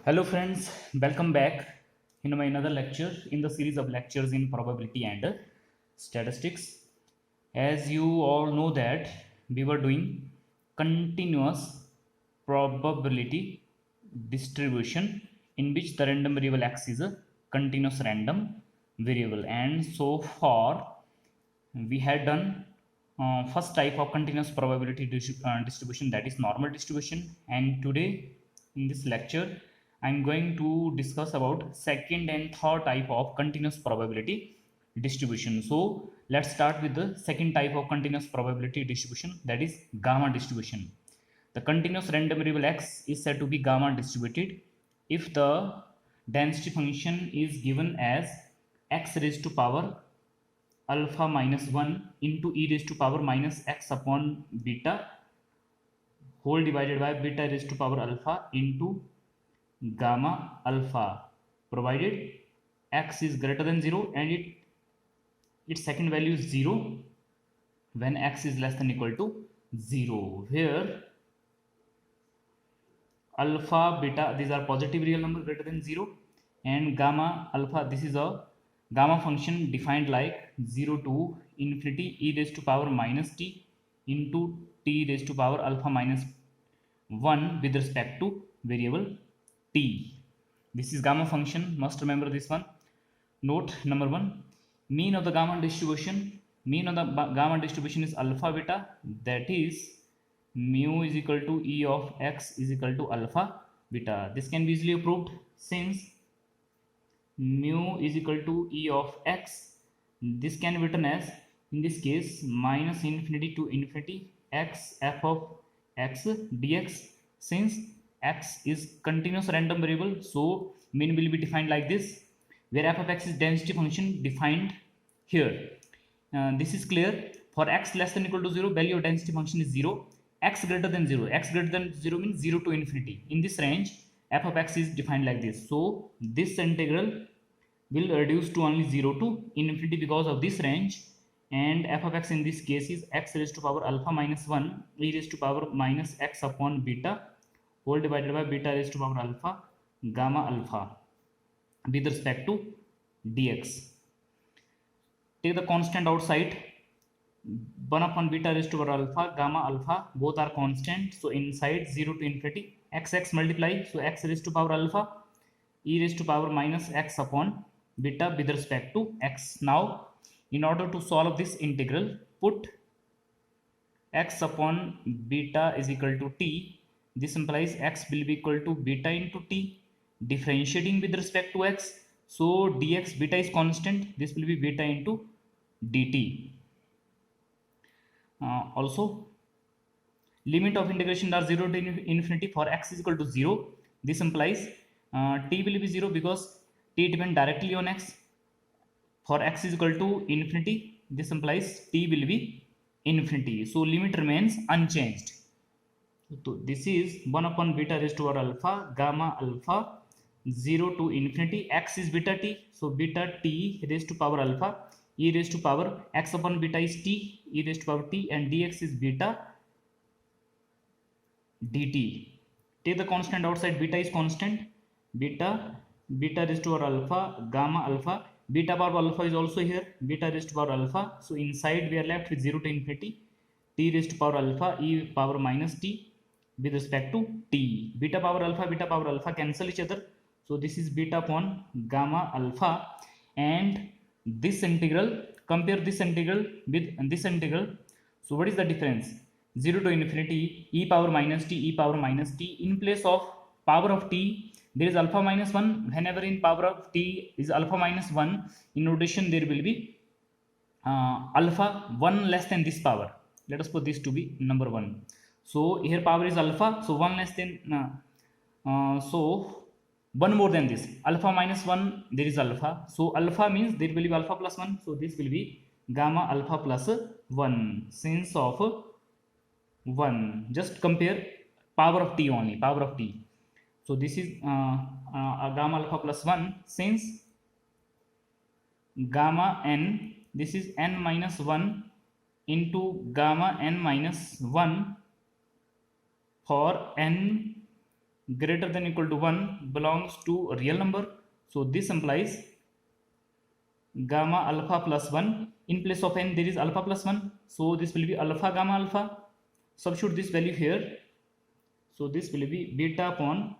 Hello friends, welcome back in my another lecture in the series of lectures in probability and statistics. As you all know that we were doing continuous probability distribution in which the random variable x is a continuous random variable, and so far we had done first type of continuous probability distribution, that is normal distribution, and today in this lecture I'm going to discuss about second and third type of continuous probability distribution. So let's start with the second type of continuous probability distribution, that is gamma distribution. The continuous random variable x is said to be gamma distributed if the density function is given as x raised to power alpha minus 1 into e raised to power minus x upon beta whole divided by beta raised to power alpha into gamma alpha, provided x is greater than 0 and its second value is 0 when x is less than equal to 0, where alpha beta these are positive real number greater than 0, and gamma alpha this is a gamma function defined like 0 to infinity e raised to power minus t into t raised to power alpha minus 1 with respect to variable t. This is gamma function, must remember this one. Note number 1, mean of the gamma distribution. Mean of the gamma distribution is alpha beta, that is mu is equal to e of x is equal to alpha beta. This can be easily proved since mu is equal to e of x. This can be written as, in this case, minus infinity to infinity x f of x dx. Since x is continuous random variable, so mean will be defined like this, where f of x is density function defined here. This is clear. For x less than equal to 0, value of density function is 0. X greater than 0, x greater than 0 means 0 to infinity. In this range, f of x is defined like this. So this integral will reduce to only 0 to infinity because of this range, and f of x in this case is x raised to power alpha minus 1 e raised to power minus x upon beta whole divided by beta raised to power alpha gamma alpha with respect to dx. Take the constant outside, 1 upon beta raised to power alpha gamma alpha both are constant, so inside 0 to infinity x multiply, so x raised to power alpha e raised to power minus x upon beta with respect to x. Now in order to solve this integral, put x upon beta is equal to t. This implies x will be equal to beta into t, differentiating with respect to x, so dx beta is constant, this will be beta into dt. Also limit of integration are 0 to infinity for x is equal to 0. This implies t will be 0 because t depends directly on x. For x is equal to infinity, this implies t will be infinity, so limit remains unchanged. So this is 1 upon beta raised to power alpha gamma alpha 0 to infinity, x is beta t, so beta t raised to power alpha e raised to power x upon beta is t e raised to power t, and dx is beta dt. Take the constant outside, beta is constant, beta raised to power alpha gamma alpha, beta power alpha is also here, beta raised to power alpha, so inside we are left with 0 to infinity t raised to power alpha e power minus t with respect to t. Beta power alpha cancel each other, so this is beta upon gamma alpha, and this integral, compare this integral with this integral. So what is the difference? 0 to infinity e power minus t, e power minus t. In place of power of t there is alpha minus 1. Whenever in power of t is alpha minus 1, in notation there will be alpha 1 less than this power. Let us put this to be number 1. So here power is alpha, so 1 less than so 1 more than this, alpha minus 1 there is alpha, so alpha means there will be alpha plus 1, so this will be gamma alpha plus 1 since of 1. Just compare power of t only, power of t. So this is gamma alpha plus 1 since gamma n, this is n minus 1 into gamma n minus 1 for n greater than equal to 1 belongs to a real number. So this implies gamma alpha plus 1. In place of n there is alpha plus 1, so this will be alpha gamma alpha. Substitute this value here, so this will be beta upon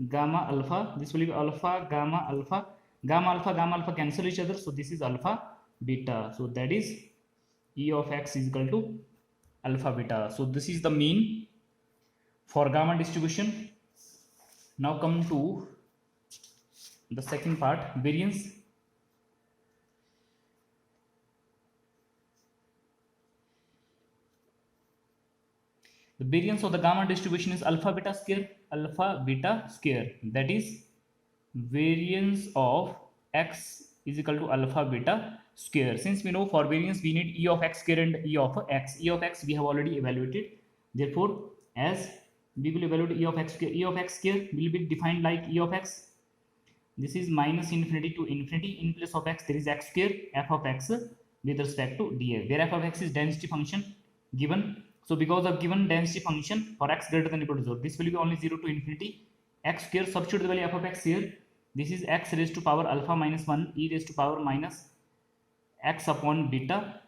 gamma alpha. This will be alpha gamma alpha. Gamma alpha cancel each other, so this is alpha beta. So that is E of x is equal to alpha beta. So this is the mean for gamma distribution. Now come to the second part, variance. The variance of the gamma distribution is alpha beta square. Alpha beta square, that is variance of x is equal to alpha beta square. Since we know for variance we need E of x square and E of x. E of x we have already evaluated. Therefore, as we will evaluate E of x square, E of x square will be defined like E of x. This is minus infinity to infinity. In place of x there is x square, f of x with respect to dx, where f of x is density function given. So because of given density function for x greater than or equal to 0, this will be only 0 to infinity. X square, substitute the value f of x here. This is x raised to power alpha minus 1 e raised to power minus x upon beta,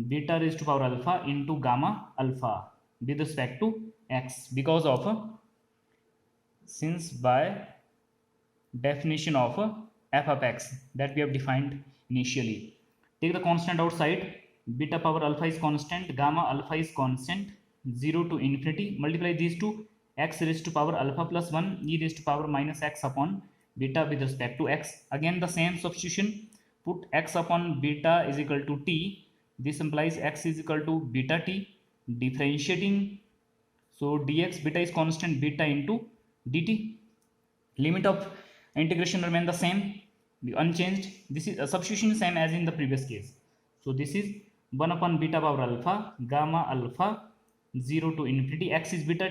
beta raised to power alpha into gamma alpha with respect to x, because of since by definition of f of x that we have defined initially. Take the constant outside. Beta power alpha is constant, gamma alpha is constant, 0 to infinity. Multiply these two, x raised to power alpha plus 1 e raised to power minus x upon beta with respect to x. Again the same substitution, put x upon beta is equal to t. This implies x is equal to beta t. Differentiating, so dx, beta is constant, beta into dt. Limit of integration remain the same, unchanged. This is a substitution same as in the previous case. So this is 1 upon beta power alpha, gamma alpha, 0 to infinity. X is beta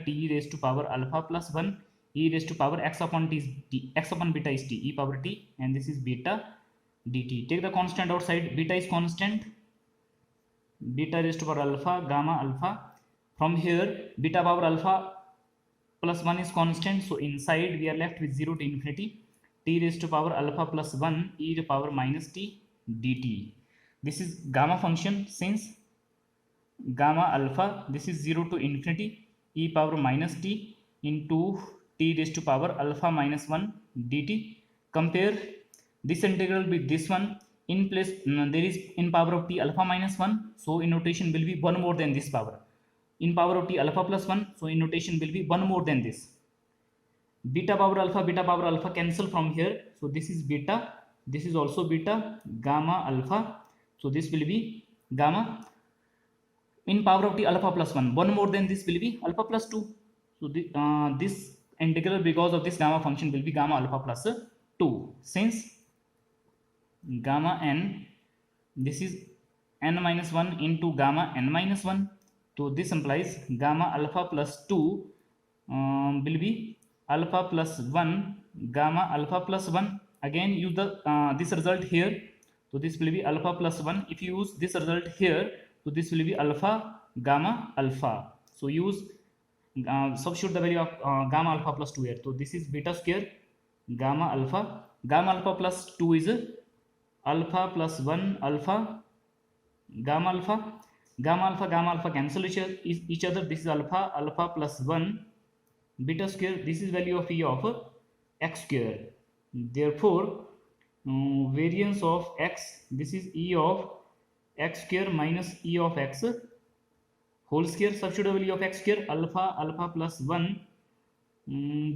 t raised to power alpha plus 1 e raised to power x upon t is t, x upon beta is t, e power t, and this is beta dt. Take the constant outside. Beta is constant, beta raised to power alpha, gamma alpha. From here beta power alpha plus 1 is constant, so inside we are left with 0 to infinity, t raised to power alpha plus 1 e to power minus t dt. This is gamma function. Since gamma alpha, this is 0 to infinity, e power minus t into t raised to power alpha minus 1 dt. Compare this integral with this one. In place there is in power of t alpha minus 1, so in notation will be 1 more than this power. In power of t alpha plus 1, so in notation will be 1 more than this. Beta power alpha cancel from here, so this is beta, this is also beta, gamma alpha, so this will be gamma. In power of t alpha plus 1, 1 more than this will be alpha plus 2. So this integral because of this gamma function will be gamma alpha plus 2. Since gamma n, this is n minus 1 into gamma n minus 1, so this implies gamma alpha plus 2 will be alpha plus 1 gamma alpha plus 1. Again use the this result here, so this will be alpha plus 1. If you use this result here, so this will be alpha gamma alpha. So use substitute the value of gamma alpha plus 2 here, so this is beta square gamma alpha plus 2 is alpha plus 1 alpha gamma alpha cancel each other. This is alpha plus 1 beta square. This is value of E of x square. Therefore variance of x, this is E of x square minus E of x whole square. Substitute the value of x square, alpha plus 1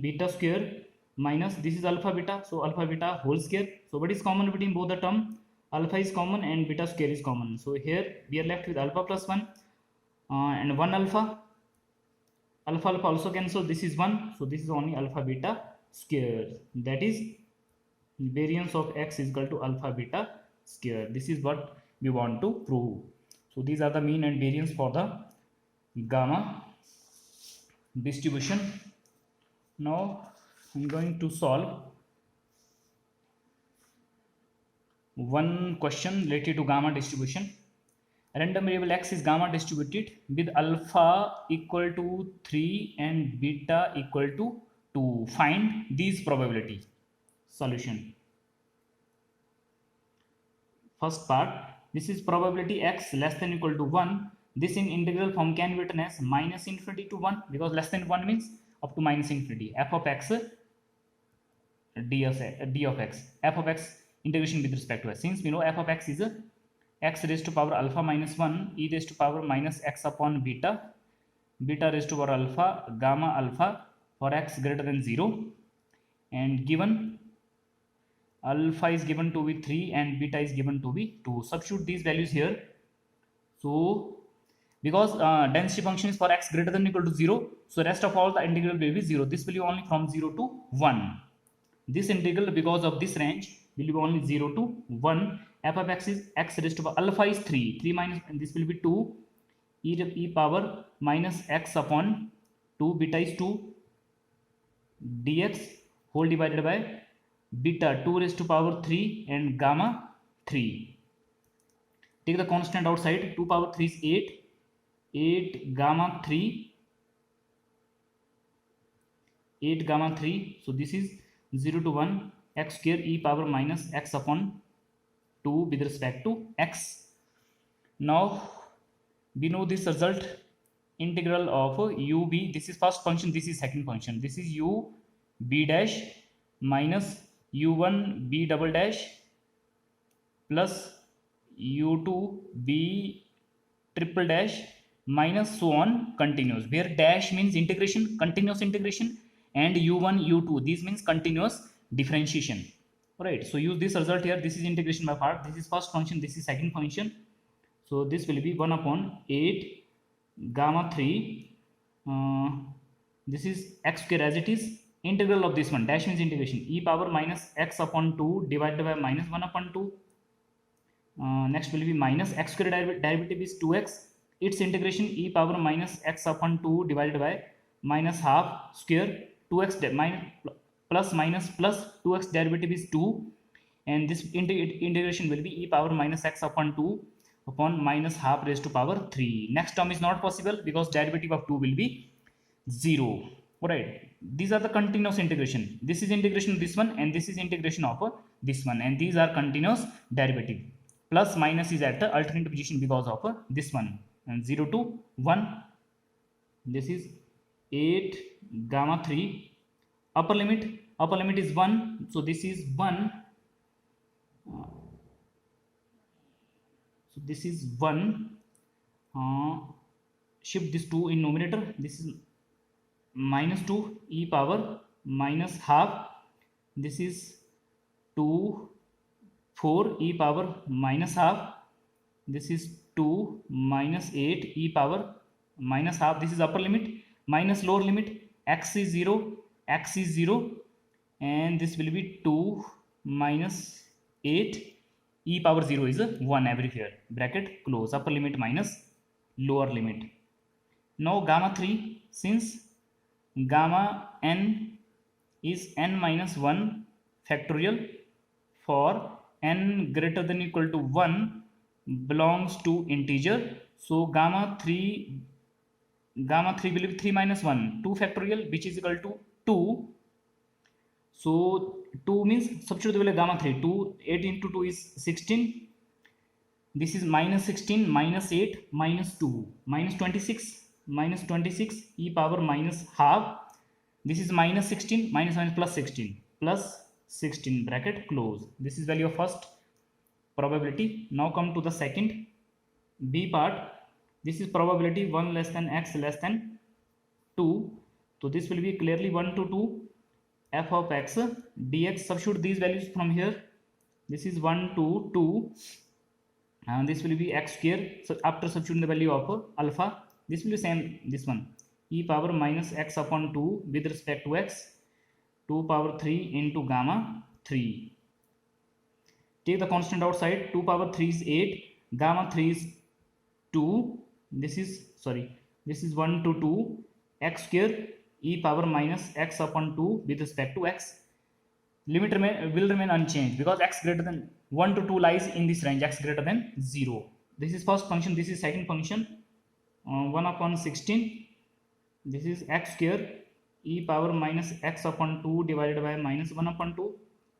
beta square minus this is alpha beta, so alpha beta whole square. So what is common between both the term? Alpha is common and beta square is common. So here we are left with alpha plus 1 and 1 alpha also cancel. This is 1, so this is only alpha beta square. That is variance of x is equal to alpha beta square. This is what we want to prove. So these are the mean and variance for the gamma distribution. Now I'm going to solve one question related to gamma distribution. random variable x is gamma distributed with alpha equal to 3 and beta equal to 2. Find these probability. Solution. First part, this is probability x less than equal to 1. This in integral form can be written as minus infinity to 1, because less than 1 means up to minus infinity. F of x d of x, f of x integration with respect to s. Since we know f of x is x raised to power alpha minus 1 e raised to power minus x upon beta, beta raised to power alpha gamma alpha for x greater than 0, and given alpha is given to be 3 and beta is given to be 2. Substitute these values here. So because density function is for x greater than equal to 0, so rest of all the integral will be 0. This will be only from 0 to 1. This integral, because of this range, will be only 0 to 1. F of x is x raised to power alpha is 3, 3 minus, and this will be 2 e power minus x upon 2, beta is 2 dx whole divided by beta 2 raised to power 3 and gamma 3. Take the constant outside. 2 power 3 is 8, 8 gamma 3, 8 gamma 3. So this is 0 to 1 x square e power minus x upon 2 with respect to x. Now we know this result. Integral of ub, this is first function, this is second function. This is u b dash minus u1 b double dash plus u2 b triple dash minus so on continuous, where dash means integration, continuous integration, and u1 u2 these means continuous differentiation. Alright, so use this result here. This is integration by part. This is first function, this is second function. So this will be 1 upon 8 gamma 3, this is x square as it is. Integral of this one, dash means integration, e power minus x upon 2 divided by minus 1 upon 2. Next will be minus x square derivative is 2x, its integration e power minus x upon 2 divided by minus half square 2x minus plus minus plus 2x derivative is 2, and this integration will be e power minus x upon 2 upon minus half raised to power 3. Next term is not possible because derivative of 2 will be 0. Alright, these are the continuous integration. This is integration of this one and this is integration of this one, and these are continuous derivative. Plus minus is at the alternate position because of this one, and 0 to 1. This is 8 gamma 3. Upper limit is 1, so this is 1. So this is 1. Shift this 2 in numerator. This is minus 2 e power minus half. This is 2 4 e power minus half. This is 2 minus 8 e power minus half. This is upper limit. Minus lower limit, x is 0, and this will be 2 minus 8 e power 0 is 1 everywhere. Bracket close. Upper limit minus lower limit. Now gamma 3, since gamma n is n minus 1 factorial for n greater than equal to 1 belongs to integer, so gamma 3 will be 3 minus 1, 2 factorial, which is equal to 2. So 2 means substitute the value gamma 3. 2 8 into 2 is 16. This is minus 16 minus 8 minus 2 minus 26 e power minus half. This is minus 16 minus plus 16 bracket close. This is value of first probability. Now come to the second B part. This is probability 1 less than x less than 2. So this will be clearly 1 to 2 f of x dx. Substitute these values from here. This is 1 to 2, and this will be x square. So after substituting the value of alpha, this will be same, this one, e power minus x upon 2 with respect to x, 2 power 3 into gamma 3. Take the constant outside. 2 power 3 is 8, gamma 3 is 2. This is 1 to 2 x square e power minus x upon 2 with respect to x. Limit will remain unchanged because x greater than 1 to 2 lies in this range, x greater than 0. this is first function, this is second function. 1 upon 16, this is x square e power minus x upon 2 divided by minus 1 upon 2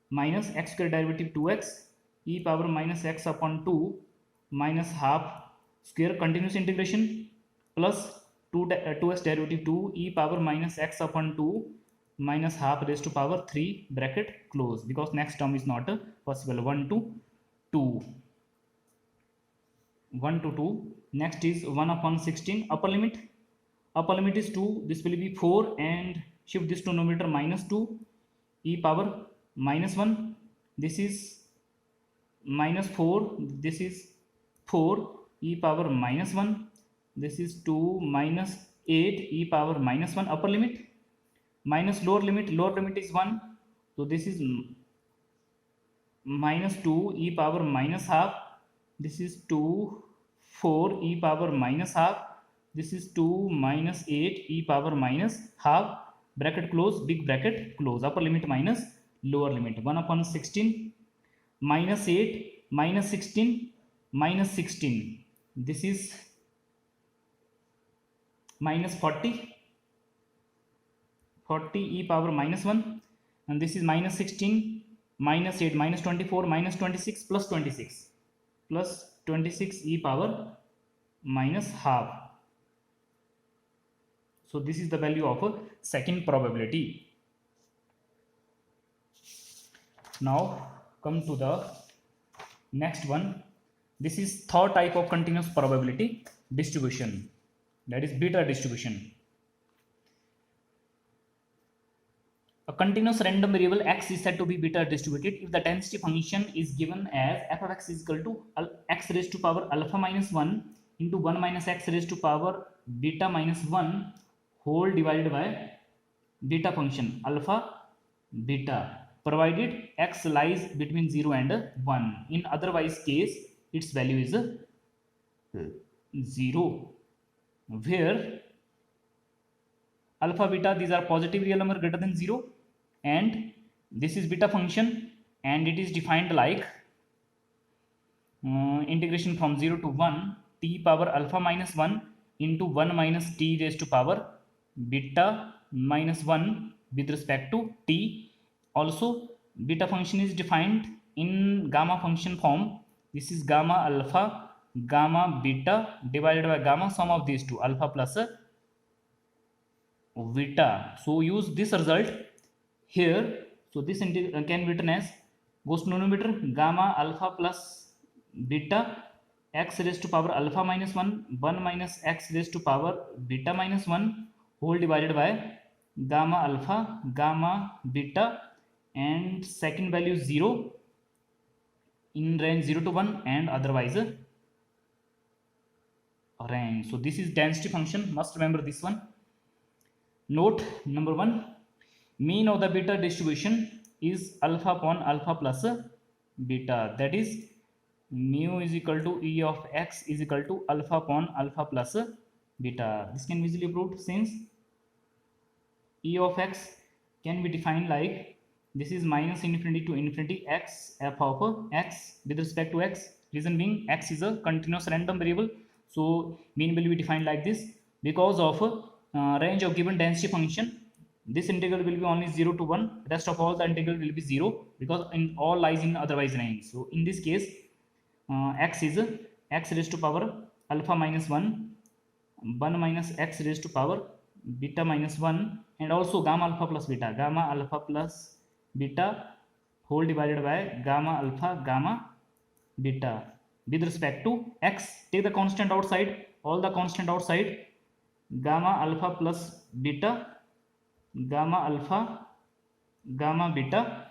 minus x square derivative 2x e power minus x upon 2 minus half square continuous integration plus 2x derivative 2 e power minus x upon 2 minus half raised to power 3 bracket close, because next term is not possible. 1 to 2, 1 to 2. Next is 1 upon 16 upper limit. Upper limit is 2, this will be 4, and shift this to numerator minus 2 e power minus 1, this is minus 4, this is 4 e power minus 1, this is 2 minus 8 e power minus 1 upper limit, minus lower limit is 1, so this is minus 2 e power minus half, this is 2 4 e power minus half, this is 2 minus 8 e power minus half bracket close, big bracket close, upper limit minus lower limit. 1 upon 16 minus 8 minus 16 minus 16, this is minus 40 e power minus 1, and this is minus 16 minus 8 minus 24 minus 26 plus 26 e power minus half. So this is the value of a second probability. Now come to the next one. This is third type of continuous probability distribution, that is beta distribution. A continuous random variable x is said to be beta distributed if the density function is given as f of x is equal to x raised to power alpha minus 1 into 1 minus x raised to power beta minus 1 whole divided by beta function alpha beta, provided x lies between 0 and 1. In otherwise case, its value is 0, where alpha beta, these are positive real number greater than 0, and this is beta function, and it is defined like integration from 0 to 1 t power alpha minus 1 into 1 minus t raised to power beta minus 1 with respect to t. Also beta function is defined in gamma function form. This is gamma alpha gamma beta divided by gamma sum of these two, alpha plus beta. So use this result here. So this can be written as, goes to numerator, gamma alpha plus beta x raised to power alpha minus 1 1 minus x raised to power beta minus 1 whole divided by gamma alpha gamma beta, and second value 0 in range 0 to 1 and otherwise range. So this is density function, must remember this one. Note number 1, mean of the beta distribution is alpha upon alpha plus beta, that is mu is equal to e of x is equal to alpha upon alpha plus beta. This can be easily proved since e of x can be defined like, this is minus infinity to infinity x f of x with respect to x, reason being x is a continuous random variable, so mean will be defined like this. Because of range of given density function, this integral will be only 0 to 1, rest of all the integral will be 0, because in all lies in otherwise range. So in this case x is x raised to power alpha minus 1 1 minus x raised to power beta minus 1, and also gamma alpha plus beta whole divided by gamma alpha gamma beta with respect to x. Take the constant outside, all the constant outside, gamma alpha plus beta gamma alpha gamma beta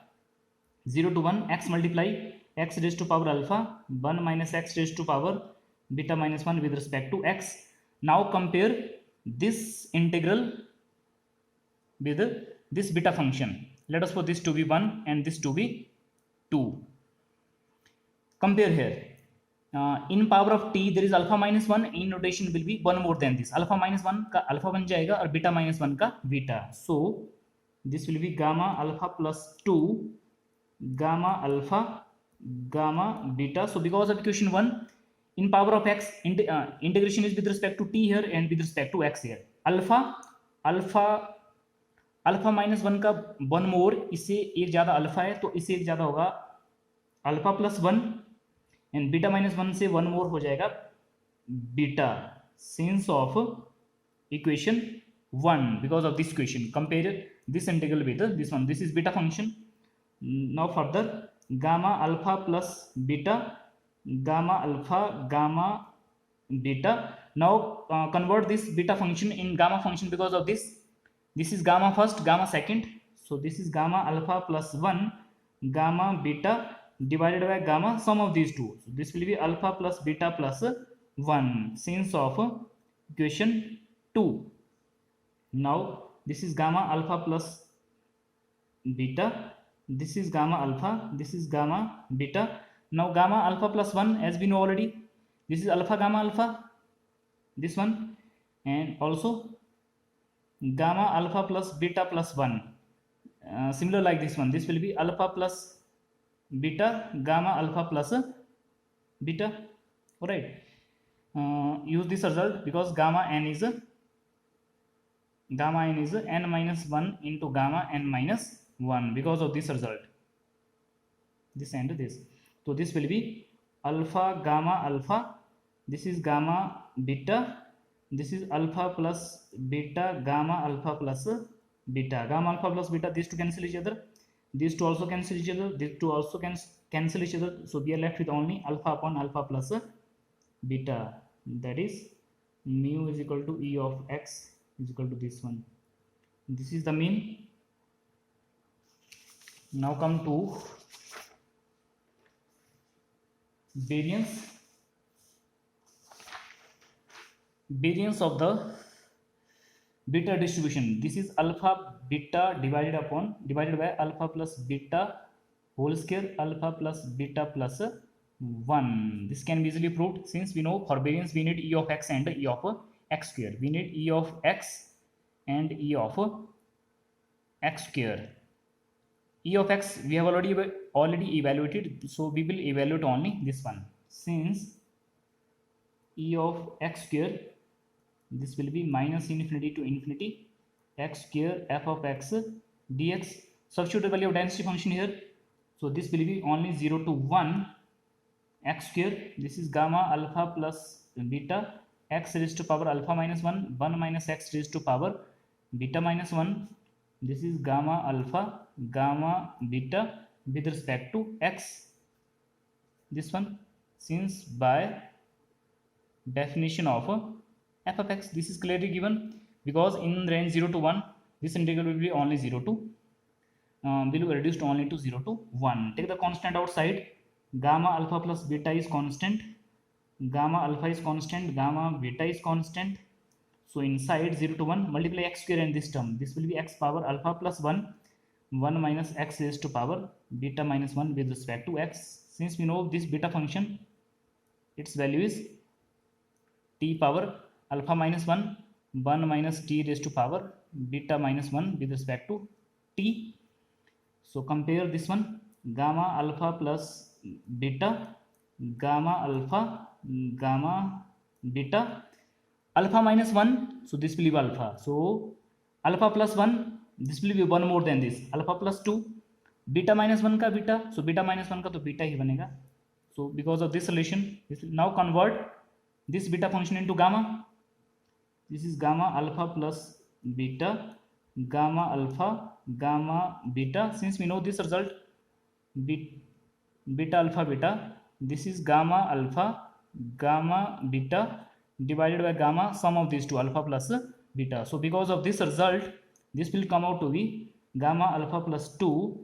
0 to 1, x multiply x raised to power alpha 1 minus x raised to power beta minus 1 with respect to x. Now compare this integral with this beta function. Let us put this to be 1 and this to be 2. Compare here. In power of t there is alpha minus 1, in notation will be 1 more than this, alpha minus 1 का alpha बन जाएगा और beta minus 1 का beta. So this will be gamma alpha plus 2 gamma alpha gamma beta. So because of equation 1, in power of x, integration is with respect to t here and with respect to x here. Alpha alpha alpha minus one का one more, इससे एक ज़्यादा alpha है तो इससे एक ज़्यादा होगा alpha plus one, and beta minus one से वन मोर हो जाएगा beta, since of equation one, because of this equation compare this integral with this one, this is beta function. Now further gamma alpha plus beta, gamma alpha gamma beta. Now convert this beta function in gamma function, because of this is gamma first, gamma second. So this is gamma alpha plus 1 gamma beta divided by gamma sum of these two. So this will be alpha plus beta plus 1 since of equation 2. Now this is gamma alpha plus beta, this is gamma alpha, this is gamma beta. Now gamma alpha plus 1, as we know already, this is alpha gamma alpha, this one, and also gamma alpha plus beta plus 1, similar like this one, this will be alpha plus beta gamma alpha plus beta. All right, use this result because gamma n is n minus 1 into gamma n minus 1, because of this result, this and this. So this will be alpha gamma alpha, this is gamma beta, this is alpha plus beta gamma alpha plus beta. Gamma alpha plus beta, these two cancel each other, these two also cancel each other, these two also cancel each other. So we are left with only alpha upon alpha plus beta, that is mu is equal to e of x is equal to this one. This is the mean. Now come to variance of the beta distribution. This is alpha beta divided by alpha plus beta whole square, alpha plus beta plus 1. This can be easily proved, since we know for variance we need e of x and e of x square. We need e of x and e of x square. E of x we have already evaluated, so we will evaluate only this one. Since e of x square, this will be minus infinity to infinity x square f of x dx. Substitute the value of density function here, so this will be only 0 to 1 x square. This is gamma alpha plus beta x raised to power alpha minus 1 minus x raised to power beta minus 1. This is gamma alpha gamma beta with respect to x, this one, since by definition of f of x, this is clearly given, because in range 0 to 1 this integral will be only 0 to will be reduced only to 0 to 1. Take the constant outside, gamma alpha plus beta is constant, gamma alpha is constant, gamma beta is constant. So inside 0 to 1 multiply x square and this term, this will be x power alpha plus 1 minus x raised to power beta minus 1 with respect to x. Since we know this beta function, its value is t power alpha minus 1 minus t raised to power beta minus 1 with respect to t. So compare this one, gamma alpha plus beta, gamma alpha gamma beta, alpha minus 1, so this will be alpha, so alpha plus 1, this will be one more than this, alpha plus 2, beta minus 1 का beta, so beta minus 1 का तो beta ही बनेगा. So because of this solution, this will now convert this beta function into gamma. This is gamma alpha plus beta, gamma alpha gamma beta. Since we know this result, beta alpha beta, this is gamma alpha gamma beta divided by gamma sum of these two, alpha plus beta. So because of this result, this will come out to be gamma alpha plus 2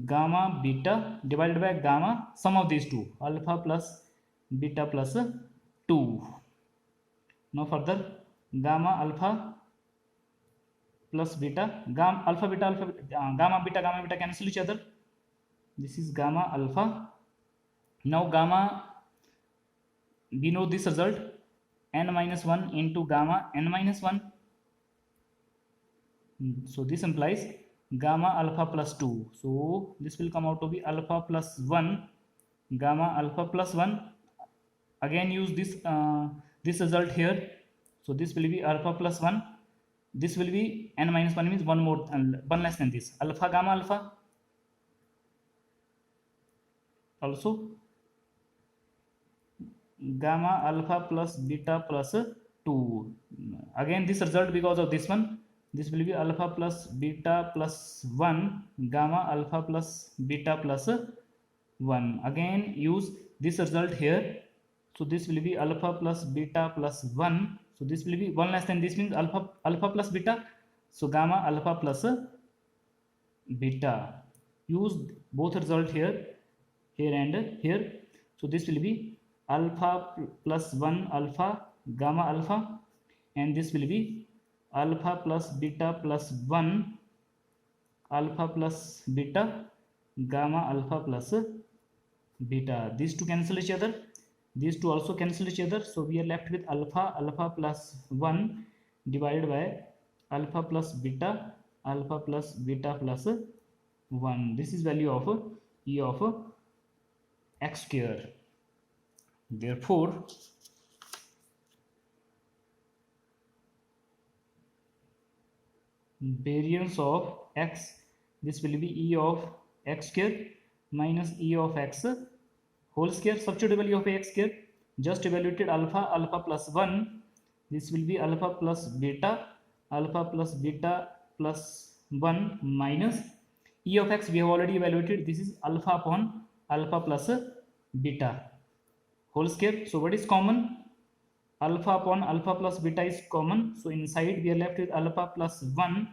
gamma beta divided by gamma sum of these two, alpha plus beta plus 2. Now further, gamma alpha plus beta, gamma alpha beta gamma beta cancel each other. This is gamma alpha. Now gamma, we know this result, n minus 1 into gamma n minus 1. So this implies gamma alpha plus 2. So this will come out to be alpha plus 1 gamma alpha plus 1 again use this result here. So this will be alpha plus 1, this will be n minus 1 means one more, one less than this, alpha gamma alpha, also gamma alpha plus beta plus 2. Again this result because of this one, this will be alpha plus beta plus 1 gamma alpha plus beta plus 1. Again use this result here. So this will be alpha plus beta plus 1. So this will be 1 less than this means alpha plus beta. So gamma alpha plus beta. Use both result here and here. So this will be alpha plus 1 alpha gamma alpha, and this will be alpha plus beta plus 1 alpha plus beta gamma alpha plus beta. These two cancel each other, these two also cancel each other. So we are left with alpha plus 1 divided by alpha plus beta plus 1. This is value of E of x square. Therefore variance of x, this will be E of x square minus E of x whole square. Substitute value of x square, just evaluated alpha plus 1, this will be alpha plus beta plus 1 minus E of x we have already evaluated, this is alpha upon alpha plus beta whole square. So what is common? Alpha upon alpha plus beta is common. So inside we are left with alpha plus 1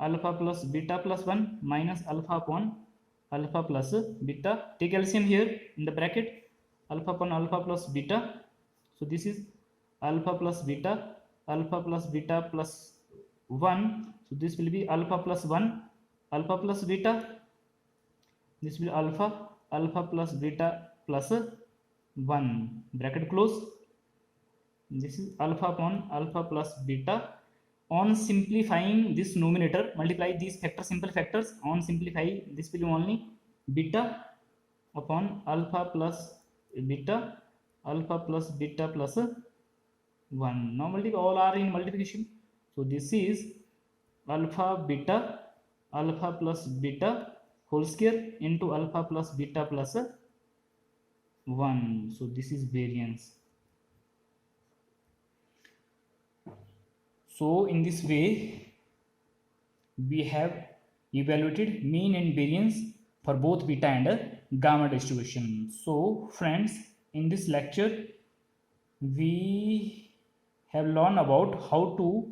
alpha plus beta plus 1 minus alpha upon alpha plus beta. Take LCM here in the bracket, alpha upon alpha plus beta. So this is alpha plus beta plus 1. So this will be alpha plus 1 alpha plus beta, this will be alpha plus beta plus 1, bracket close. This is alpha upon alpha plus beta. On simplifying this numerator, multiply these factors, simple factors. On simplify, this will be only beta upon alpha plus beta plus 1. Now multiply, all are in multiplication. So this is alpha plus beta whole square into alpha plus beta plus 1. So this is variance. So in this way we have evaluated mean and variance for both beta and gamma distribution. So friends, in this lecture we have learned about how to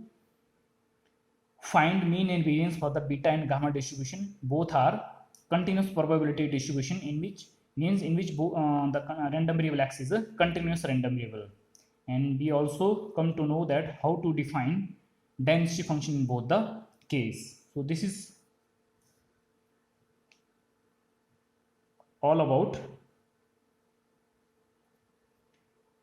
find mean and variance for the beta and gamma distribution. Both are continuous probability distribution, in which the random variable x is a continuous random variable. And we also come to know that how to define density function in both the case. So this is all about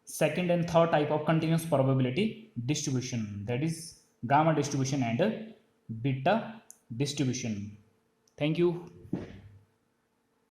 second and third type of continuous probability distribution, that is gamma distribution and beta distribution. Thank you.